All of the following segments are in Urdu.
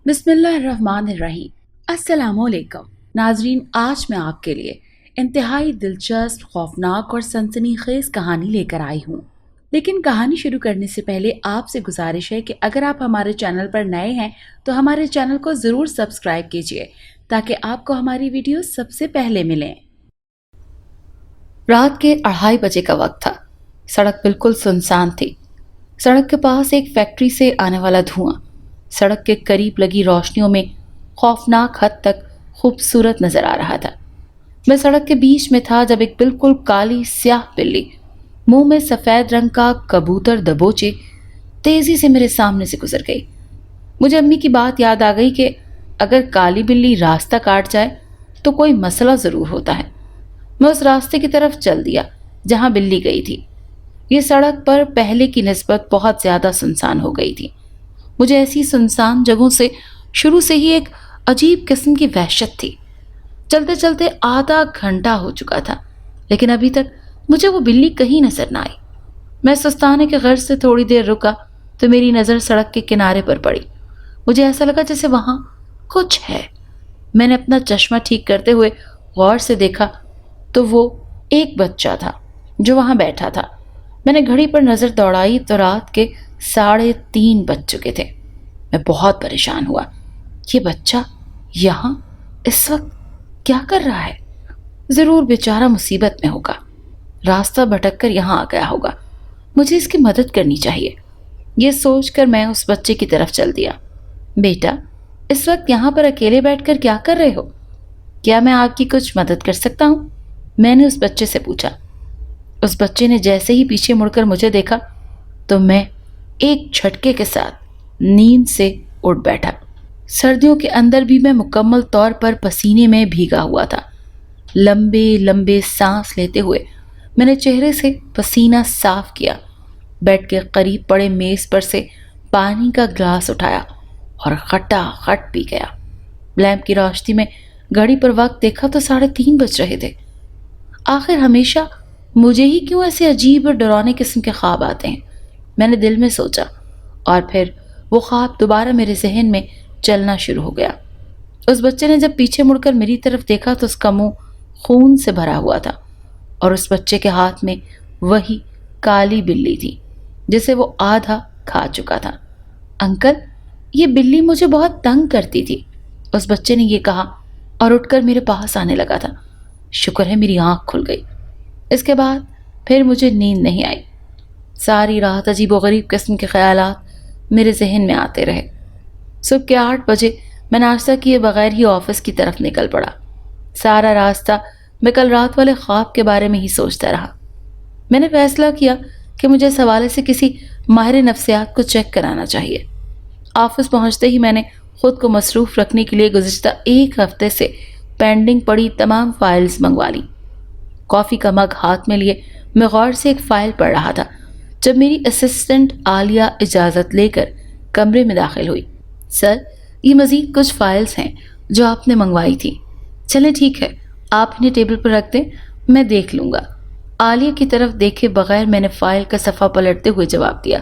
بسم اللہ الرحمن الرحیم۔ السلام علیکم ناظرین، آج میں آپ کے لیے انتہائی دلچسپ، خوفناک اور سنسنی خیز کہانی لے کر آئی ہوں۔ لیکن کہانی شروع کرنے سے پہلے آپ سے گزارش ہے کہ اگر آپ ہمارے چینل پر نئے ہیں تو ہمارے چینل کو ضرور سبسکرائب کیجیے تاکہ آپ کو ہماری ویڈیو سب سے پہلے ملیں۔ رات کے 2:30 بجے کا وقت تھا۔ سڑک بالکل سنسان تھی۔ سڑک کے پاس ایک فیکٹری سے آنے والا دھواں سڑک کے قریب لگی روشنیوں میں خوفناک حد تک خوبصورت نظر آ رہا تھا۔ میں سڑک کے بیچ میں تھا جب ایک بالکل کالی سیاہ بلی، منہ میں سفید رنگ کا کبوتر دبوچے، تیزی سے میرے سامنے سے گزر گئی۔ مجھے امی کی بات یاد آ گئی کہ اگر کالی بلی راستہ کاٹ جائے تو کوئی مسئلہ ضرور ہوتا ہے۔ میں اس راستے کی طرف چل دیا جہاں بلی گئی تھی۔ یہ سڑک پر پہلے کی نسبت بہت زیادہ سنسان ہو گئی تھی۔ مجھے ایسی سنسان جگہوں سے شروع سے ہی ایک عجیب قسم کی وحشت تھی۔ چلتے چلتے آدھا گھنٹہ ہو چکا تھا لیکن ابھی تک مجھے وہ بلی کہیں نظر نہ آئی۔ میں سستانے کے غرض سے تھوڑی دیر رکا تو میری نظر سڑک کے کنارے پر پڑی۔ مجھے ایسا لگا جیسے وہاں کچھ ہے۔ میں نے اپنا چشمہ ٹھیک کرتے ہوئے غور سے دیکھا تو وہ ایک بچہ تھا جو وہاں بیٹھا تھا۔ میں نے گھڑی پر نظر دوڑائی تو رات کے 3:30 بج چکے تھے۔ میں بہت پریشان ہوا۔ یہ بچہ یہاں اس وقت کیا کر رہا ہے؟ ضرور بیچارہ مصیبت میں ہوگا، راستہ بھٹک کر یہاں آ گیا ہوگا۔ مجھے اس کی مدد کرنی چاہیے۔ یہ سوچ کر میں اس بچے کی طرف چل دیا۔ بیٹا، اس وقت یہاں پر اکیلے بیٹھ کر کیا کر رہے ہو؟ کیا میں آپ کی کچھ مدد کر سکتا ہوں؟ میں نے اس بچے سے پوچھا۔ اس بچے نے جیسے ہی پیچھے مڑ کر مجھے دیکھا تو میں ایک جھٹکے کے ساتھ نیند سے اٹھ بیٹھا۔ سردیوں کے اندر بھی میں مکمل طور پر پسینے میں بھیگا ہوا تھا۔ لمبے لمبے سانس لیتے ہوئے میں نے چہرے سے پسینہ صاف کیا، بیڈ کے قریب پڑے میز پر سے پانی کا گلاس اٹھایا اور کھٹا کھٹ پی گیا۔ لیمپ کی روشنی میں گھڑی پر وقت دیکھا تو 3:30 بج رہے تھے۔ آخر ہمیشہ مجھے ہی کیوں ایسے عجیب اور ڈرانے قسم کے خواب آتے ہیں؟ میں نے دل میں سوچا، اور پھر وہ خواب دوبارہ میرے ذہن میں چلنا شروع ہو گیا۔ اس بچے نے جب پیچھے مڑ کر میری طرف دیکھا تو اس کا منہ خون سے بھرا ہوا تھا اور اس بچے کے ہاتھ میں وہی کالی بلی تھی جسے وہ آدھا کھا چکا تھا۔ انکل، یہ بلی مجھے بہت تنگ کرتی تھی، اس بچے نے یہ کہا اور اٹھ کر میرے پاس آنے لگا تھا۔ شکر ہے میری آنکھ کھل گئی۔ اس کے بعد پھر مجھے نیند نہیں آئی۔ ساری رات عجیب و غریب قسم کے خیالات میرے ذہن میں آتے رہے۔ صبح کے 8 بجے میں ناشتہ کیے بغیر ہی آفس کی طرف نکل پڑا۔ سارا راستہ میں کل رات والے خواب کے بارے میں ہی سوچتا رہا۔ میں نے فیصلہ کیا کہ مجھے اس حوالے سے کسی ماہر نفسیات کو چیک کرانا چاہیے۔ آفس پہنچتے ہی میں نے خود کو مصروف رکھنے کے لیے گزشتہ 1 ہفتے سے پینڈنگ پڑی تمام فائلز منگوا لیں۔ کافی کا مگ ہاتھ میں لیے میں غور سے ایک فائل پڑھ رہا تھا جب میری اسسٹنٹ عالیہ اجازت لے کر کمرے میں داخل ہوئی۔ سر، یہ مزید کچھ فائلز ہیں جو آپ نے منگوائی تھی۔ چلیں ٹھیک ہے، آپ انہیں ٹیبل پر رکھ دیں، میں دیکھ لوں گا۔ عالیہ کی طرف دیکھے بغیر میں نے فائل کا صفحہ پلٹتے ہوئے جواب دیا۔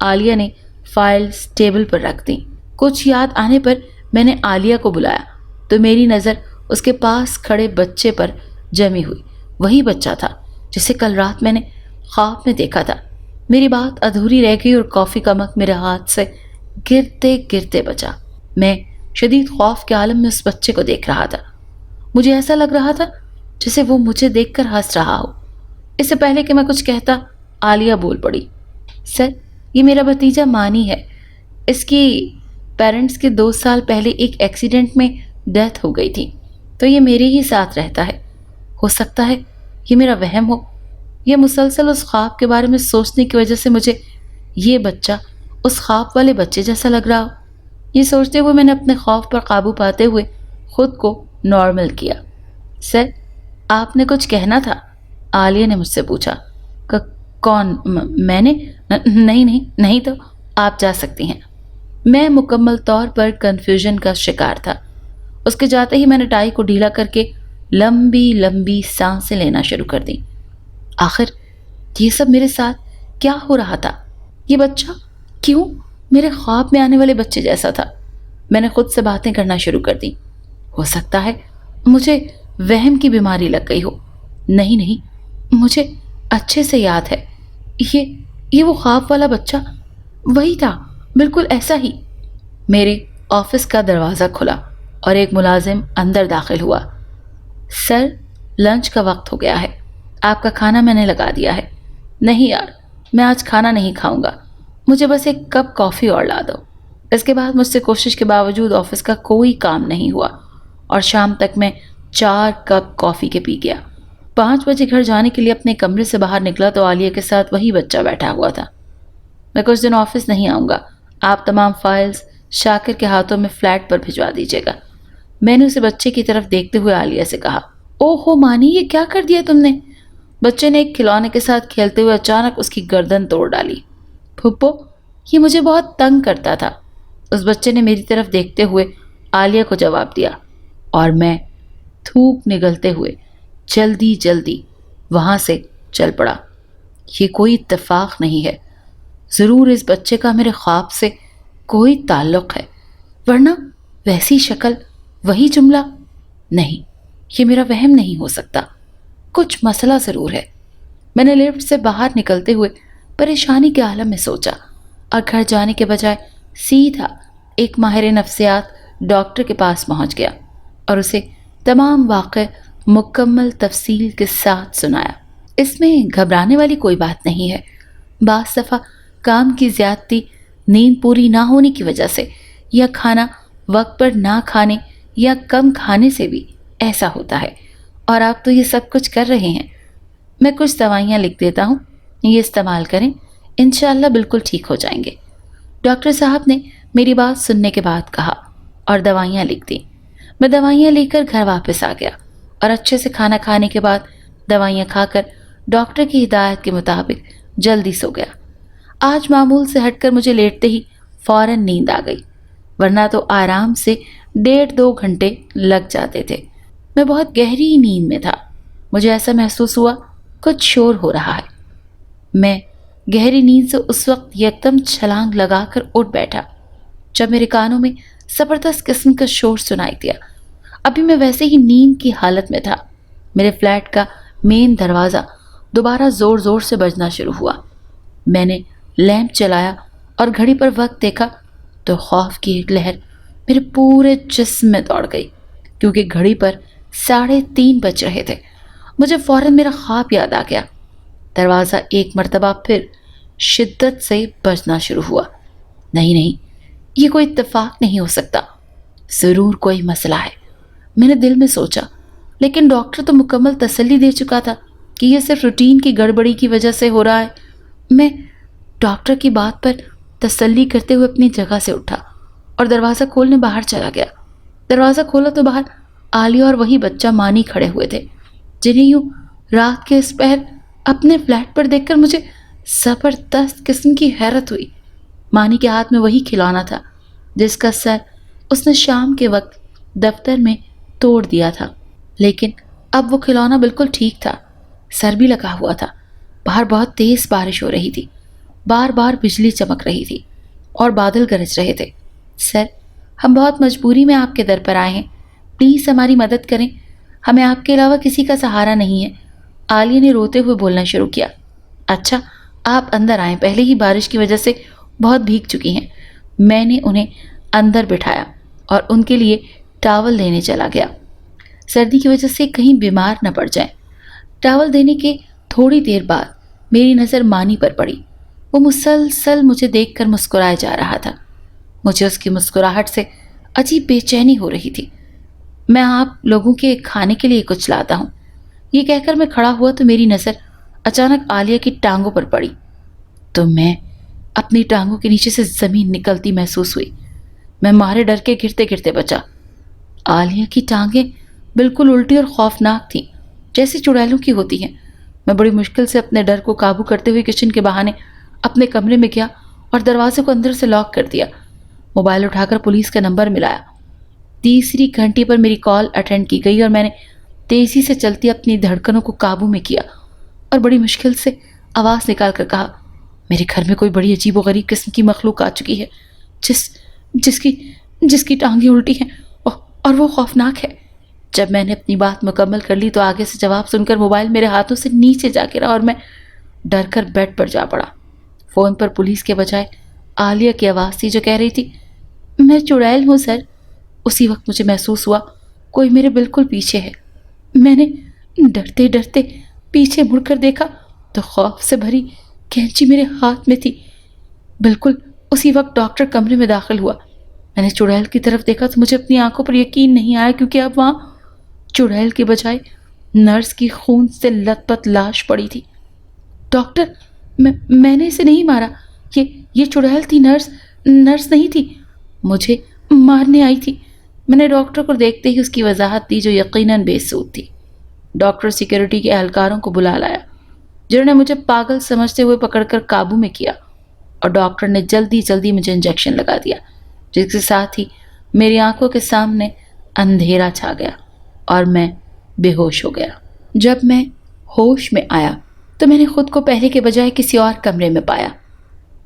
عالیہ نے فائلز ٹیبل پر رکھ دیں۔ کچھ یاد آنے پر میں نے عالیہ کو بلایا تو میری نظر اس کے پاس کھڑے بچے پر جمی ہوئی۔ وہی بچہ تھا جسے کل رات میں نے خواب میں دیکھا تھا۔ میری بات ادھوری رہ گئی اور کافی کا مگ میرے ہاتھ سے گرتے گرتے بچا۔ میں شدید خوف کے عالم میں اس بچے کو دیکھ رہا تھا۔ مجھے ایسا لگ رہا تھا جیسے وہ مجھے دیکھ کر ہنس رہا ہو۔ اس سے پہلے کہ میں کچھ کہتا، عالیہ بول پڑی۔ سر، یہ میرا بھتیجا مانی ہے۔ اس کی پیرنٹس کے 2 سال پہلے ایک ایکسیڈنٹ میں ڈیتھ ہو گئی تھی تو یہ میرے ہی ساتھ رہتا ہے۔ ہو سکتا ہے یہ میرا وہم ہو، یہ مسلسل اس خواب کے بارے میں سوچنے کی وجہ سے مجھے یہ بچہ اس خواب والے بچے جیسا لگ رہا ہو۔ یہ سوچتے ہوئے میں نے اپنے خوف پر قابو پاتے ہوئے خود کو نارمل کیا۔ سر، آپ نے کچھ کہنا تھا؟ عالیہ نے مجھ سے پوچھا۔ کون؟ میں نے؟ نہیں تو آپ جا سکتی ہیں۔ میں مکمل طور پر کنفیوژن کا شکار تھا۔ اس کے جاتے ہی میں نے ٹائی کو ڈھیلا کر کے لمبی لمبی سانسیں لینا شروع کر دی۔ آخر یہ سب میرے ساتھ کیا ہو رہا تھا؟ یہ بچہ کیوں میرے خواب میں آنے والے بچے جیسا تھا؟ میں نے خود سے باتیں کرنا شروع کر دی۔ ہو سکتا ہے مجھے وہم کی بیماری لگ گئی ہو۔ نہیں نہیں، مجھے اچھے سے یاد ہے، یہ وہ خواب والا بچہ وہی تھا، بالکل ایسا ہی۔ میرے آفس کا دروازہ کھلا اور ایک ملازم اندر داخل ہوا۔ سر، لنچ کا وقت ہو گیا ہے، آپ کا کھانا میں نے لگا دیا ہے۔ نہیں یار، میں آج کھانا نہیں کھاؤں گا، مجھے بس ایک کپ کافی اور لا دو۔ اس کے بعد مجھ سے کوشش کے باوجود آفس کا کوئی کام نہیں ہوا اور شام تک میں 4 کپ کافی کے پی گیا۔ 5 بجے گھر جانے کے لیے اپنے کمرے سے باہر نکلا تو عالیہ کے ساتھ وہی بچہ بیٹھا ہوا تھا۔ میں کچھ دن آفس نہیں آؤں گا، آپ تمام فائلز شاکر کے ہاتھوں میں فلیٹ پر بھجوا دیجیے گا۔ میں نے اسے بچے کی طرف دیکھتے ہوئے عالیہ سے کہا۔ او ہو مانی، یہ کیا کر دیا تم نے؟ بچے نے ایک کھلونے کے ساتھ کھیلتے ہوئے اچانک اس کی گردن توڑ ڈالی۔ پھپھو، یہ مجھے بہت تنگ کرتا تھا، اس بچے نے میری طرف دیکھتے ہوئے عالیہ کو جواب دیا، اور میں تھوک نگلتے ہوئے جلدی جلدی وہاں سے چل پڑا۔ یہ کوئی اتفاق نہیں ہے، ضرور اس بچے کا میرے خواب سے کوئی تعلق ہے، ورنہ ویسی شکل، وہی جملہ۔ نہیں، یہ میرا وہم نہیں ہو سکتا، کچھ مسئلہ ضرور ہے۔ میں نے لفٹ سے باہر نکلتے ہوئے پریشانی کے عالم میں سوچا اور گھر جانے کے بجائے سیدھا ایک ماہر نفسیات ڈاکٹر کے پاس پہنچ گیا اور اسے تمام واقع مکمل تفصیل کے ساتھ سنایا۔ اس میں گھبرانے والی کوئی بات نہیں ہے، بعض دفعہ کام کی زیادتی، نیند پوری نہ ہونے کی وجہ سے، یا کھانا وقت پر نہ کھانے یا کم کھانے سے بھی ایسا ہوتا ہے، اور آپ تو یہ سب کچھ کر رہے ہیں۔ میں کچھ دوائیاں لکھ دیتا ہوں، یہ استعمال کریں، انشاءاللہ بالکل ٹھیک ہو جائیں گے۔ ڈاکٹر صاحب نے میری بات سننے کے بعد کہا اور دوائیاں لکھ دیں۔ میں دوائیاں لے کر گھر واپس آ گیا اور اچھے سے کھانا کھانے کے بعد دوائیاں کھا کر ڈاکٹر کی ہدایت کے مطابق جلدی سو گیا۔ آج معمول سے ہٹ کر مجھے لیٹتے ہی فوراً نیند آ گئی، ورنہ تو آرام سے 1.5-2 گھنٹے لگ جاتے تھے۔ میں بہت گہری نیند میں تھا، مجھے ایسا محسوس ہوا کچھ شور ہو رہا ہے۔ میں گہری نیند سے اس وقت یکدم چھلانگ لگا کر اٹھ بیٹھا جب میرے کانوں میں زبردست قسم کا شور سنائی دیا۔ ابھی میں ویسے ہی نیند کی حالت میں تھا۔ میرے فلیٹ کا مین دروازہ دوبارہ زور زور سے بجنا شروع ہوا۔ میں نے لیمپ جلایا اور گھڑی پر وقت دیکھا تو خوف کی ایک لہر میرے پورے جسم میں دوڑ گئی، کیونکہ گھڑی پر 3:30 بج رہے تھے۔ مجھے فوراً میرا خواب یاد آ گیا۔ دروازہ ایک مرتبہ پھر شدت سے بجنا شروع ہوا۔ نہیں نہیں، یہ کوئی اتفاق نہیں ہو سکتا، ضرور کوئی مسئلہ ہے، میں نے دل میں سوچا۔ لیکن ڈاکٹر تو مکمل تسلی دے چکا تھا کہ یہ صرف روٹین کی گڑبڑی کی وجہ سے ہو رہا ہے۔ میں ڈاکٹر کی بات پر تسلی کرتے ہوئے اپنی جگہ سے اٹھا اور دروازہ کھولنے باہر چلا گیا۔ دروازہ کھولا تو باہر عالیہ اور وہی بچہ مانی کھڑے ہوئے تھے، جنہیں یوں رات کے اس پہر اپنے فلیٹ پر دیکھ کر مجھے زبردست قسم کی حیرت ہوئی۔ مانی کے ہاتھ میں وہی کھلونا تھا جس کا سر اس نے شام کے وقت دفتر میں توڑ دیا تھا، لیکن اب وہ کھلونا بالکل ٹھیک تھا، سر بھی لگا ہوا تھا۔ باہر بہت تیز بارش ہو رہی تھی، بار بار بجلی چمک رہی تھی اور بادل گرج رہے تھے۔ سر، ہم بہت مجبوری میں آپ کے در پر آئے ہیں، پلیز ہماری مدد کریں، ہمیں آپ کے علاوہ کسی کا سہارا نہیں ہے، عالیہ نے روتے ہوئے بولنا شروع کیا۔ اچھا، آپ اندر آئیں، پہلے ہی بارش کی وجہ سے بہت بھیگ چکی ہیں۔ میں نے انہیں اندر بٹھایا اور ان کے لیے ٹاول دینے چلا گیا، سردی کی وجہ سے کہیں بیمار نہ پڑ جائیں۔ ٹاول دینے کے تھوڑی دیر بعد میری نظر مانی پر پڑی۔ وہ مسلسل مجھے دیکھ کر مسکرائے جا رہا تھا۔ مجھے اس کی مسکراہٹ سے عجیب بے چینی ہو رہی تھی۔ میں آپ لوگوں کے کھانے کے لیے کچھ لاتا ہوں، یہ کہہ کر میں کھڑا ہوا تو میری نظر اچانک عالیہ کی ٹانگوں پر پڑی تو میں اپنی ٹانگوں کے نیچے سے زمین نکلتی محسوس ہوئی۔ میں مارے ڈر کے گرتے گرتے بچا۔ عالیہ کی ٹانگیں بالکل الٹی اور خوفناک تھیں، جیسی چڑیلوں کی ہوتی ہیں۔ میں بڑی مشکل سے اپنے ڈر کو قابو کرتے ہوئے کچن کے بہانے اپنے کمرے میں گیا اور دروازے کو اندر سے لاک کر دیا۔ موبائل اٹھا کر پولیس کا نمبر ملایا۔ 3 گھنٹے پر میری کال اٹینڈ کی گئی اور میں نے تیزی سے چلتی اپنی دھڑکنوں کو قابو میں کیا اور بڑی مشکل سے آواز نکال کر کہا، میرے گھر میں کوئی بڑی عجیب و غریب قسم کی مخلوق آ چکی ہے جس کی جس کی ٹانگیں الٹی ہیں اور وہ خوفناک ہے۔ جب میں نے اپنی بات مکمل کر لی تو آگے سے جواب سن کر موبائل میرے ہاتھوں سے نیچے جا گرا اور میں ڈر کر بیڈ پر جا پڑا۔ فون پر پولیس کے بجائے عالیہ کی آواز تھی جو کہہ رہی تھی، میں چڑیل ہوں سر۔ اسی وقت مجھے محسوس ہوا کوئی میرے بالکل پیچھے ہے۔ میں نے ڈرتے ڈرتے پیچھے مڑ کر دیکھا تو خوف سے بھری کینچی میرے ہاتھ میں تھی۔ بالکل اسی وقت ڈاکٹر کمرے میں داخل ہوا۔ میں نے چڑیل کی طرف دیکھا تو مجھے اپنی آنکھوں پر یقین نہیں آیا، کیونکہ اب وہاں چڑیل کے بجائے نرس کی خون سے لت پت لاش پڑی تھی۔ ڈاکٹر، میں نے اسے نہیں مارا، یہ چڑیل تھی، نرس نہیں تھی، مجھے مارنے آئی تھی۔ میں نے ڈاکٹر کو دیکھتے ہی اس کی وضاحت دی جو یقیناً بے سود تھی۔ ڈاکٹر سیکیورٹی کے اہلکاروں کو بلا لایا، جنہوں نے مجھے پاگل سمجھتے ہوئے پکڑ کر قابو میں کیا، اور ڈاکٹر نے جلدی مجھے انجیکشن لگا دیا، جس کے ساتھ ہی میری آنکھوں کے سامنے اندھیرا چھا گیا اور میں بے ہوش ہو گیا۔ جب میں ہوش میں آیا تو میں نے خود کو پہلے کے بجائے کسی اور کمرے میں پایا۔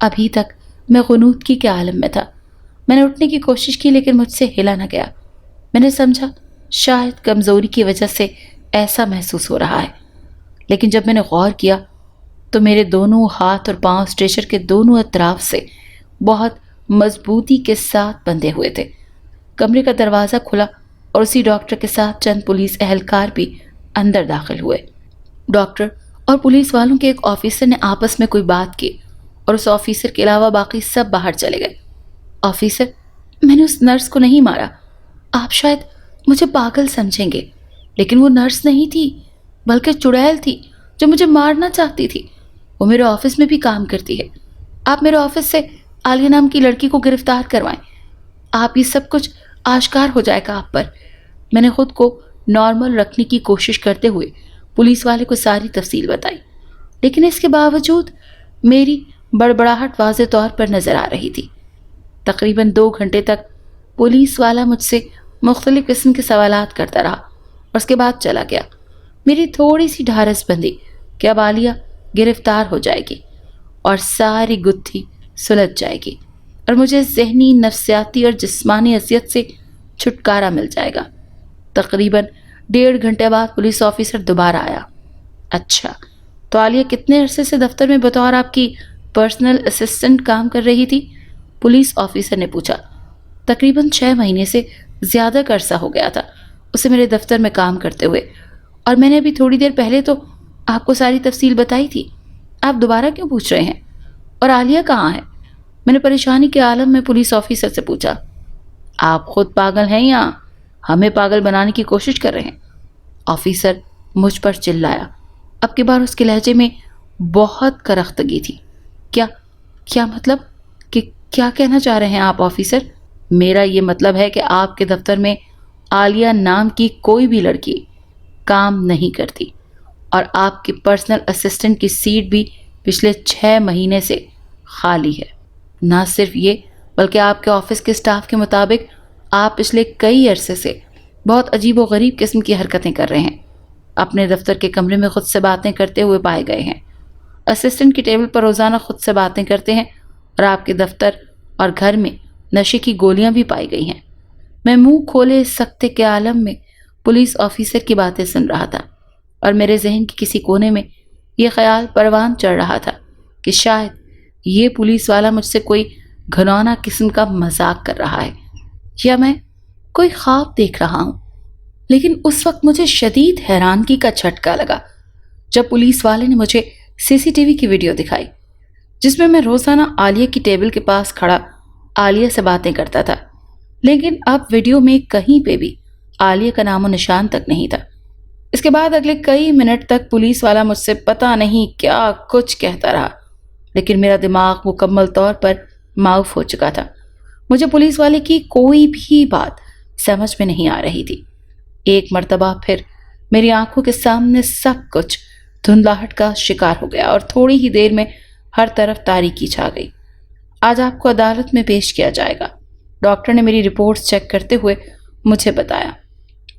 ابھی تک میں غنودگی کے عالم میں تھا۔ میں نے اٹھنے کی کوشش کی لیکن مجھ سے ہلا نہ گیا۔ میں نے سمجھا شاید کمزوری کی وجہ سے ایسا محسوس ہو رہا ہے، لیکن جب میں نے غور کیا تو میرے دونوں ہاتھ اور پاؤں اسٹریچر کے دونوں اطراف سے بہت مضبوطی کے ساتھ بندھے ہوئے تھے۔ کمرے کا دروازہ کھلا اور اسی ڈاکٹر کے ساتھ چند پولیس اہلکار بھی اندر داخل ہوئے۔ ڈاکٹر اور پولیس والوں کے ایک آفیسر نے آپس میں کوئی بات کی اور اس آفیسر کے علاوہ باقی سب باہر چلے گئے۔ آفیسر، میں نے اس نرس کو نہیں مارا۔ آپ شاید مجھے پاگل سمجھیں گے، لیکن وہ نرس نہیں تھی بلکہ چڑیل تھی جو مجھے مارنا چاہتی تھی۔ وہ میرے آفس میں بھی کام کرتی ہے۔ آپ میرے آفس سے عالیہ نام کی لڑکی کو گرفتار کروائیں۔ آپ یہ سب کچھ آشکار ہو جائے گا آپ پر۔ میں نے خود کو نارمل رکھنے کی کوشش کرتے ہوئے پولیس والے کو ساری تفصیل بتائی، لیکن اس کے باوجود میری بڑبڑاہٹ واضح طور پر نظر آ رہی تھی۔ تقریباً 2 گھنٹے تک پولیس والا مجھ سے مختلف قسم کے سوالات کرتا رہا اور اس کے بعد چلا گیا۔ میری تھوڑی سی ڈھارس بندھی کہ اب عالیہ گرفتار ہو جائے گی اور ساری گتھی سلجھ جائے گی اور مجھے ذہنی، نفسیاتی اور جسمانی اذیت سے چھٹکارا مل جائے گا۔ تقریباً 1.5 گھنٹے بعد پولیس آفیسر دوبارہ آیا۔ اچھا، تو عالیہ کتنے عرصے سے دفتر میں بطور آپ کی پرسنل اسسٹنٹ کام کر رہی تھی؟ پولیس آفیسر نے پوچھا۔ تقریباً 6 مہینے سے زیادہ کا عرصہ ہو گیا تھا اسے میرے دفتر میں کام کرتے ہوئے، اور میں نے ابھی تھوڑی دیر پہلے تو آپ کو ساری تفصیل بتائی تھی۔ آپ دوبارہ کیوں پوچھ رہے ہیں؟ اور عالیہ کہاں ہے؟ میں نے پریشانی کے عالم میں پولیس آفیسر سے پوچھا۔ آپ خود پاگل ہیں یا ہمیں پاگل بنانے کی کوشش کر رہے ہیں؟ آفیسر مجھ پر چلایا۔ اب کی بار اس کے لہجے میں بہت کرختگی تھی۔ کیا مطلب؟ کہ کیا کہنا چاہ رہے ہیں آپ آفیسر؟ میرا یہ مطلب ہے کہ آپ کے دفتر میں عالیہ نام کی کوئی بھی لڑکی کام نہیں کرتی، اور آپ کی پرسنل اسسٹنٹ کی سیٹ بھی پچھلے 6 مہینے سے خالی ہے۔ نہ صرف یہ بلکہ آپ کے آفس کے اسٹاف کے مطابق آپ پچھلے کئی عرصے سے بہت عجیب و غریب قسم کی حرکتیں کر رہے ہیں۔ اپنے دفتر کے کمرے میں خود سے باتیں کرتے ہوئے پائے گئے ہیں، اسسٹنٹ کی ٹیبل پر روزانہ خود سے باتیں کرتے ہیں، اور آپ کے دفتر اور گھر میں نشے کی گولیاں بھی پائی گئی ہیں۔ میں منہ کھولے سکتے کے عالم میں پولیس آفیسر کی باتیں سن رہا تھا، اور میرے ذہن کے کسی کونے میں یہ خیال پروان چڑھ رہا تھا کہ شاید یہ پولیس والا مجھ سے کوئی گھنونا قسم کا مذاق کر رہا ہے، یا میں کوئی خواب دیکھ رہا ہوں۔ لیکن اس وقت مجھے شدید حیرانگی کا جھٹکا لگا جب پولیس والے نے مجھے CCTV کی ویڈیو دکھائی، جس میں روزانہ عالیہ کی ٹیبل کے پاس کھڑا عالیہ سے باتیں کرتا تھا، لیکن اب ویڈیو میں کہیں پہ بھی عالیہ کا نام و نشان تک نہیں تھا۔ اس کے بعد اگلے کئی منٹ تک پولیس والا مجھ سے پتہ نہیں کیا کچھ کہتا رہا، لیکن میرا دماغ مکمل طور پر معاف ہو چکا تھا۔ مجھے پولیس والے کی کوئی بھی بات سمجھ میں نہیں آ رہی تھی۔ ایک مرتبہ پھر میری آنکھوں کے سامنے سب کچھ دھندلاہٹ کا شکار ہو گیا، اور تھوڑی ہی دیر میں ہر طرف تاریکی چھا گئی۔ آج آپ کو عدالت میں پیش کیا جائے گا، ڈاکٹر نے میری رپورٹس چیک کرتے ہوئے مجھے بتایا۔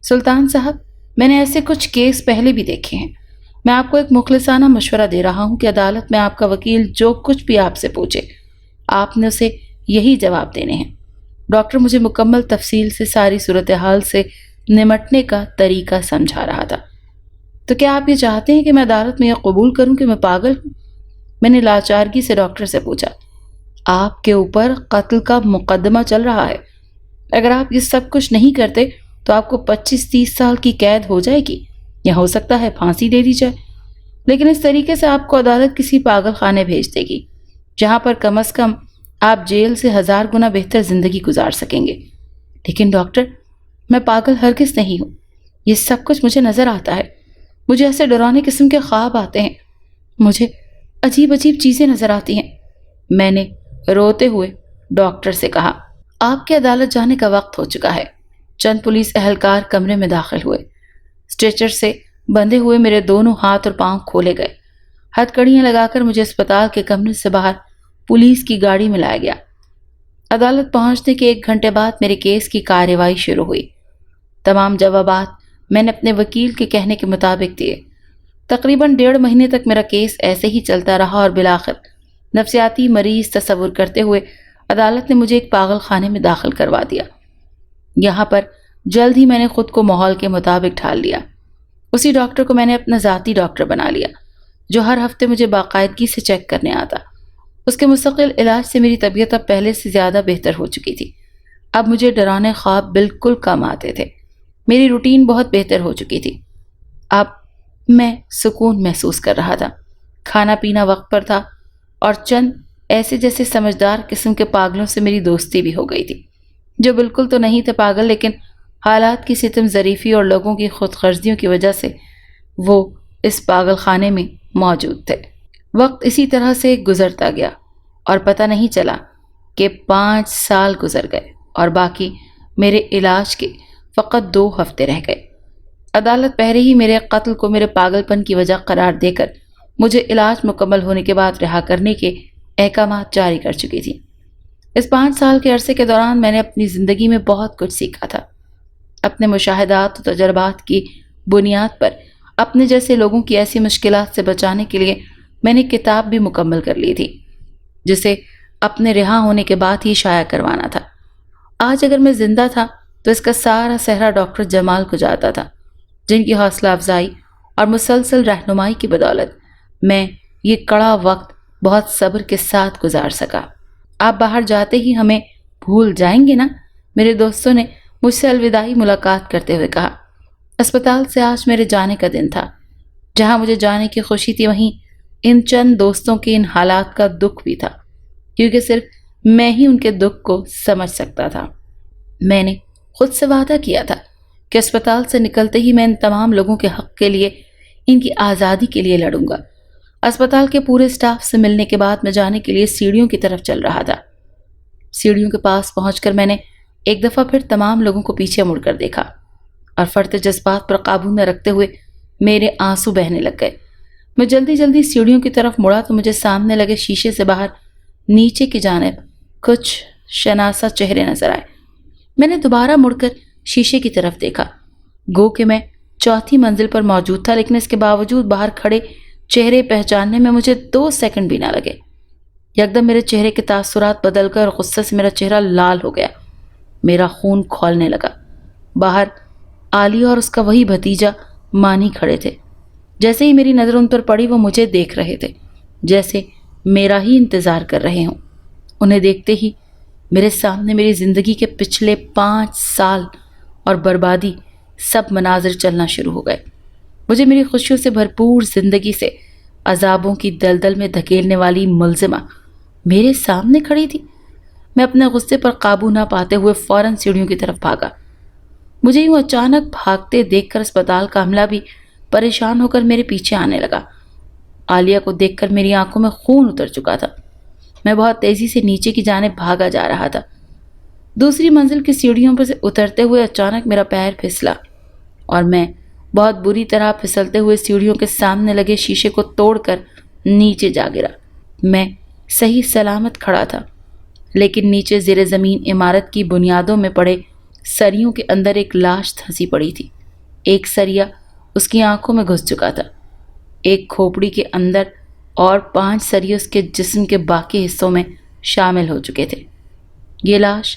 سلطان صاحب، میں نے ایسے کچھ کیس پہلے بھی دیکھے ہیں۔ میں آپ کو ایک مخلصانہ مشورہ دے رہا ہوں کہ عدالت میں آپ کا وکیل جو کچھ بھی آپ سے پوچھے، آپ نے اسے یہی جواب دینے ہیں۔ ڈاکٹر مجھے مکمل تفصیل سے ساری صورتحال سے نمٹنے کا طریقہ سمجھا رہا تھا۔ تو کیا آپ یہ چاہتے ہیں کہ میں عدالت میں یہ قبول کروں کہ میں پاگل ہوں؟ میں نے لاچارگی سے ڈاکٹر سے پوچھا۔ آپ کے اوپر قتل کا مقدمہ چل رہا ہے۔ اگر آپ یہ سب کچھ نہیں کرتے تو آپ کو 25-30 سال کی قید ہو جائے گی، یا ہو سکتا ہے پھانسی دے دی جائے۔ لیکن اس طریقے سے آپ کو عدالت کسی پاگل خانے بھیج دے گی، جہاں پر کم از کم آپ جیل سے 1000 گنا بہتر زندگی گزار سکیں گے۔ لیکن ڈاکٹر، میں پاگل ہرگز نہیں ہوں۔ یہ سب کچھ مجھے نظر آتا ہے۔ مجھے ایسے ڈرانے قسم کے خواب آتے ہیں، مجھے عجیب عجیب چیزیں نظر آتی ہیں۔ میں نے روتے ہوئے ڈاکٹر سے کہا، آپ کے عدالت جانے کا وقت ہو چکا ہے۔ چند پولیس اہلکار کمرے میں داخل ہوئے۔ اسٹریچر سے بندھے ہوئے میرے دونوں ہاتھ اور پاؤں کھولے گئے۔ ہتھکڑیاں لگا کر مجھے اسپتال کے کمرے سے باہر پولیس کی گاڑی میں لایا گیا۔ عدالت پہنچنے کے 1 گھنٹے بعد میرے کیس کی کارروائی شروع ہوئی۔ تمام جوابات میں نے اپنے وکیل کے کہنے کے مطابق دیے۔ تقریباً 1.5 مہینے تک میرا کیس ایسے ہی چلتا رہا اور بالآخر نفسیاتی مریض تصور کرتے ہوئے عدالت نے مجھے ایک پاگل خانے میں داخل کروا دیا۔ یہاں پر جلد ہی میں نے خود کو ماحول کے مطابق ڈھال لیا۔ اسی ڈاکٹر کو میں نے اپنا ذاتی ڈاکٹر بنا لیا، جو ہر ہفتے مجھے باقاعدگی سے چیک کرنے آتا۔ اس کے مستقل علاج سے میری طبیعت اب پہلے سے زیادہ بہتر ہو چکی تھی۔ اب مجھے ڈرانے خواب بالکل کم آتے تھے۔ میری روٹین بہت بہتر ہو چکی تھی۔ اب میں سکون محسوس کر رہا تھا۔ کھانا پینا وقت پر تھا اور چند ایسے جیسے سمجھدار قسم کے پاگلوں سے میری دوستی بھی ہو گئی تھی، جو بالکل تو نہیں تھے پاگل، لیکن حالات کی ستم ظریفی اور لوگوں کی خود غرضیوں کی وجہ سے وہ اس پاگل خانے میں موجود تھے۔ وقت اسی طرح سے گزرتا گیا اور پتہ نہیں چلا کہ 5 سال گزر گئے اور باقی میرے علاج کے فقط 2 ہفتے رہ گئے۔ عدالت پہلے ہی میرے قتل کو میرے پاگل پن کی وجہ قرار دے کر مجھے علاج مکمل ہونے کے بعد رہا کرنے کے احکامات جاری کر چکی تھی۔ اس 5 سال کے عرصے کے دوران میں نے اپنی زندگی میں بہت کچھ سیکھا تھا۔ اپنے مشاہدات و تجربات کی بنیاد پر اپنے جیسے لوگوں کی ایسی مشکلات سے بچانے کے لیے میں نے کتاب بھی مکمل کر لی تھی، جسے اپنے رہا ہونے کے بعد ہی شائع کروانا تھا۔ آج اگر میں زندہ تھا تو اس کا سارا سہرا ڈاکٹر جمال کو جاتا تھا، جن کی حوصلہ افزائی اور مسلسل رہنمائی کی بدولت میں یہ کڑا وقت بہت صبر کے ساتھ گزار سکا۔ آپ باہر جاتے ہی ہمیں بھول جائیں گے نا؟ میرے دوستوں نے مجھ سے الوداعی ملاقات کرتے ہوئے کہا۔ اسپتال سے آج میرے جانے کا دن تھا۔ جہاں مجھے جانے کی خوشی تھی، وہیں ان چند دوستوں کے ان حالات کا دکھ بھی تھا، کیونکہ صرف میں ہی ان کے دکھ کو سمجھ سکتا تھا۔ میں نے خود سے وعدہ کیا تھا کہ اسپتال سے نکلتے ہی میں ان تمام لوگوں کے حق کے لیے، ان کی آزادی کے لیے لڑوں گا۔ اسپتال کے پورے اسٹاف سے ملنے کے بعد میں جانے کے لیے سیڑھیوں کی طرف چل رہا تھا۔ سیڑھیوں کے پاس پہنچ کر میں نے ایک دفعہ پھر تمام لوگوں کو پیچھے مڑ کر دیکھا اور فرط جذبات پر قابو نہ رکھتے ہوئے میرے آنسو بہنے لگ گئے۔ میں جلدی جلدی سیڑھیوں کی طرف مڑا تو مجھے سامنے لگے شیشے سے باہر نیچے کی جانب کچھ شناسا چہرے نظر آئے۔ میں نے دوبارہ مڑ کر شیشے کی طرف دیکھا، گو کہ میں 4تھی منزل پر موجود تھا، لیکن اس کے باوجود باہر کھڑے چہرے پہچاننے میں مجھے 2 سیکنڈ بھی نہ لگے۔ یکدم میرے چہرے کے تاثرات بدل کر غصے سے میرا چہرہ لال ہو گیا، میرا خون کھولنے لگا۔ باہر عالیہ اور اس کا وہی بھتیجا مانی کھڑے تھے۔ جیسے ہی میری نظر ان پر پڑی وہ مجھے دیکھ رہے تھے، جیسے میرا ہی انتظار کر رہے ہوں۔ انہیں دیکھتے ہی میرے سامنے میری زندگی کے پچھلے 5 سال اور بربادی سب مناظر چلنا شروع ہو گئے۔ مجھے میری خوشیوں سے بھرپور زندگی سے عذابوں کی دلدل میں دھکیلنے والی ملزمہ میرے سامنے کھڑی تھی۔ میں اپنے غصے پر قابو نہ پاتے ہوئے فوراً سیڑھیوں کی طرف بھاگا۔ مجھے یوں اچانک بھاگتے دیکھ کر اسپتال کا عملہ بھی پریشان ہو کر میرے پیچھے آنے لگا۔ عالیہ کو دیکھ کر میری آنکھوں میں خون اتر چکا تھا۔ میں بہت تیزی سے نیچے کی جانب بھاگا جا رہا تھا۔ دوسری منزل کی سیڑھیوں پر سے اترتے ہوئے اچانک میرا پیر پھسلا اور میں بہت بری طرح پھسلتے ہوئے سیڑھیوں کے سامنے لگے شیشے کو توڑ کر نیچے جا گرا۔ میں صحیح سلامت کھڑا تھا، لیکن نیچے زیر زمین عمارت کی بنیادوں میں پڑے سریوں کے اندر ایک لاش دھنسی پڑی تھی۔ ایک سریا اس کی آنکھوں میں گھس چکا تھا، ایک کھوپڑی کے اندر، اور 5 سریے اس کے جسم کے باقی حصوں میں شامل ہو چکے تھے۔ یہ لاش